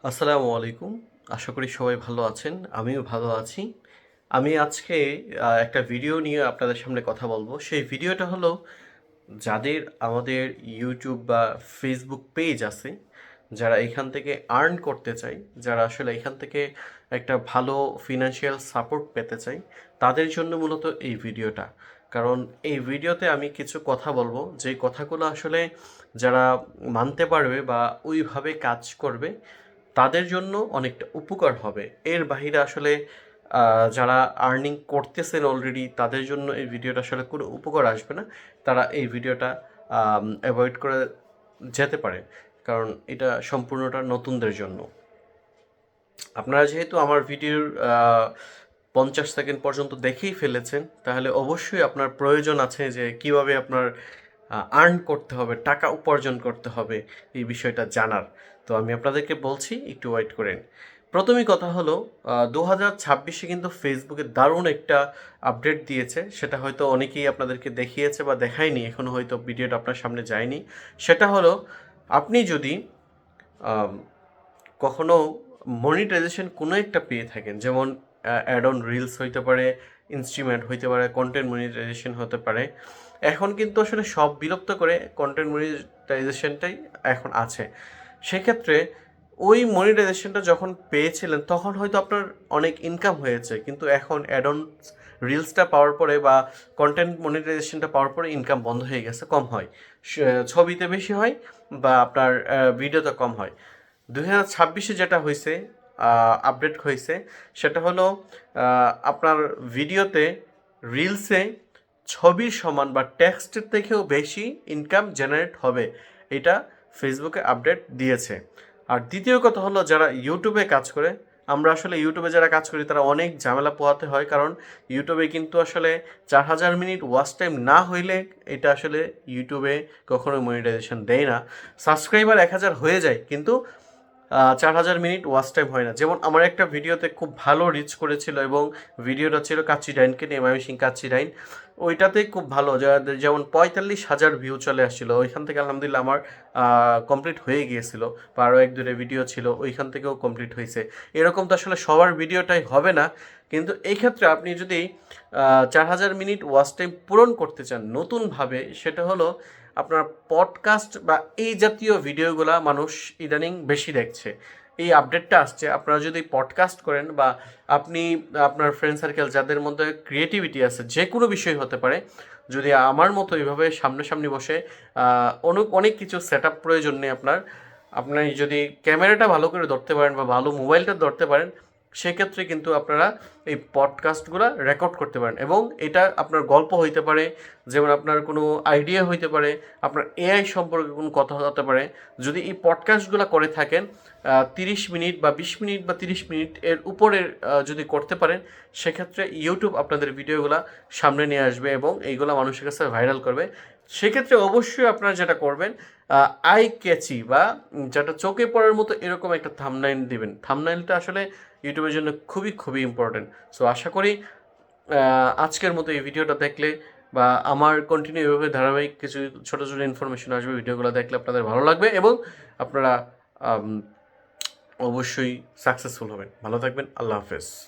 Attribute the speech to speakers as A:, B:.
A: আসসালামু আলাইকুম। আশা করি সবাই ভালো আছেন। আমিও ভালো আছি। আমি আজকে একটা ভিডিও নিয়ে আপনাদের সামনে কথা বলবো। সেই ভিডিওটা হলো যাদের আমাদের YouTube বা Facebook পেজ আছে, যারা এখান থেকে আর্ন করতে চায়, যারা আসলে এখান থেকে একটা ভালো ফিনান্সিয়াল সাপোর্ট পেতে চায়, তাদের জন্য মূলত এই ভিডিওটা। কারণ এই ভিডিওতে আমি কিছু কথা বলবো, যে কথাগুলো আসলে যারা মানতে পারবে বা ওইভাবে কাজ করবে তাদের জন্য অনেকটা উপকার হবে। এর বাহিরে আসলে যারা আর্নিং করতেছেন অলরেডি তাদের জন্য এই ভিডিওটা আসলে কোনো উপকার আসবে না। তারা এই ভিডিওটা অ্যাভয়েড করে যেতে পারে, কারণ এটা সম্পূর্ণটা নতুনদের জন্য। আপনারা যেহেতু আমার ভিডিওর 50 সেকেন্ড পর্যন্ত দেখেই ফেলেছেন, তাহলে অবশ্যই আপনার প্রয়োজন আছে যে কিভাবে আপনার আর্ন করতে হবে, টাকা উপার্জন করতে হবে, এই বিষয়টা জানার। তো আমি আপনাদেরকে বলছি, একটু ওয়েট করেন। প্রথমেই কথা হলো, 2026-এ কিন্তু ফেসবুকে দারুণ একটা আপডেট দিয়েছে। সেটা হয়তো অনেকেই আপনাদেরকে দেখিয়েছে বা দেখায়নি, এখনও হয়তো ভিডিওটা আপনার সামনে যায়নি। সেটা হলো, আপনি যদি আম, কখনো মনিটাইজেশন কোনো একটা পেয়ে থাকেন, যেমন অ্যাড অন রিলস হইতে পারে, ইনস্ট্রিমেন্ট হইতে পারে, কন্টেন্ট মনিটাইজেশন হতে পারে। এখন কিন্তু আসলে সব বিলুপ্ত করে কন্টেন্ট মনিটাইজেশনটাই এখন আছে। সেক্ষেত্রে ওই মনিটাইজেশনটা যখন পেয়েছিলেন তখন হয়তো আপনার অনেক ইনকাম হয়েছে, কিন্তু এখন অ্যাড অন রিলসটা পাওয়ার পরে বা কন্টেন্ট মনিটাইজেশনটা পাওয়ার পরে ইনকাম বন্ধ হয়ে গেছে, কম হয়। ছবিতে বেশি হয় বা আপনার ভিডিওতে কম হয়। 2026-এ যেটা হয়েছে, আপডেট হয়েছে, সেটা হলো আপনার ভিডিওতে, রিলসে ছবির সমান বা টেক্সটের থেকেও বেশি ইনকাম জেনারেট হবে। এটা ফেসবুকে আপডেট দিয়েছে। আর দ্বিতীয় কথা হলো, যারা ইউটিউবে কাজ করে, আমরা আসলে ইউটিউবে যারা কাজ করি তারা অনেক ঝামেলা পোহাতে হয়, কারণ ইউটিউবে কিন্তু আসলে 4000 মিনিট ওয়াচ টাইম না হইলে এটা আসলে ইউটিউবে কখনো মনিটাইজেশন দেয় না। সাবস্ক্রাইবার 1000 হয়ে যায়, কিন্তু 4000 মিনিট ওয়াচ টাইম হয় না। যেমন আমার একটা ভিডিওতে খুব ভালো রিচ করেছিল, এবং ভিডিওটা ছিল কাচ্চি ডাইনকে নিয়ে, ময়মনসিংহ কাচ্চি ডাইন। ওইটাতে খুব ভালো, যেমন 45,000 ভিউ চলে আসছিল। ওইখান থেকে আলহামদুলিল্লাহ আমার কমপ্লিট হয়ে গিয়েছিল, বা আরও এক দুটো ভিডিও ছিল, ওইখান থেকেও কমপ্লিট হয়েছে। এরকম তো আসলে সবার ভিডিওটাই হবে না, কিন্তু এই ক্ষেত্রে আপনি যদি 4000 মিনিট ওয়াচ টাইম পূরণ করতে চান নতুনভাবে, সেটা হলো আপনার পডকাস্ট বা এই জাতীয় ভিডিওগুলা মানুষ ইদানিং বেশি দেখছে। এই আপডেটটা আসছে, আপনারা যদি পডকাস্ট করেন বা আপনি আপনার ফ্রেন্ড সার্কেল যাদের মধ্যে ক্রিয়েটিভিটি আছে, যে কোনো বিষয় হতে পারে, যদি আমার মতো এইভাবে সামনাসামনি বসে অনেক কিছু সেট আপ প্রয়োজন নেই আপনার, আপনি যদি ক্যামেরাটা ভালো করে ধরতে পারেন বা ভালো মোবাইলটা ধরতে পারেন, সেক্ষেত্রে কিন্তু আপনারা এই পডকাস্টগুলো রেকর্ড করতে পারেন। এবং এটা আপনার গল্প হইতে পারে, যেমন আপনার কোনো আইডিয়া হইতে পারে, আপনার এআই সম্পর্কে কোনো কথা হতে পারে। যদি এই পডকাস্টগুলো করে থাকেন 30 মিনিট বা 20 মিনিট বা 30 মিনিট এর উপরে যদি করতে পারেন, সেক্ষেত্রে ইউটিউব আপনাদের ভিডিওগুলো সামনে নিয়ে আসবে এবং এইগুলো মানুষের কাছে ভাইরাল করবে। সেক্ষেত্রে অবশ্যই আপনারা যেটা করবেন, আই ক্যাচি বা যেটা চোখে পড়ার মতো এরকম একটা থাম্বনেইল দিবেন। থাম্বনেইলটা আসলে ইউটিউবের জন্য খুবই খুবই ইম্পর্টেন্ট। সো আশা করি আজকের মতো এই ভিডিওটা দেখলে বা আমার কন্টিনিউ এভাবে ধারাবাহিক কিছু ছোটো ছোটো ইনফরমেশন আসবে, ভিডিওগুলো দেখলে আপনাদের ভালো লাগবে এবং আপনারা অবশ্যই সাকসেসফুল হবেন। ভালো থাকবেন। আল্লাহ হাফেজ।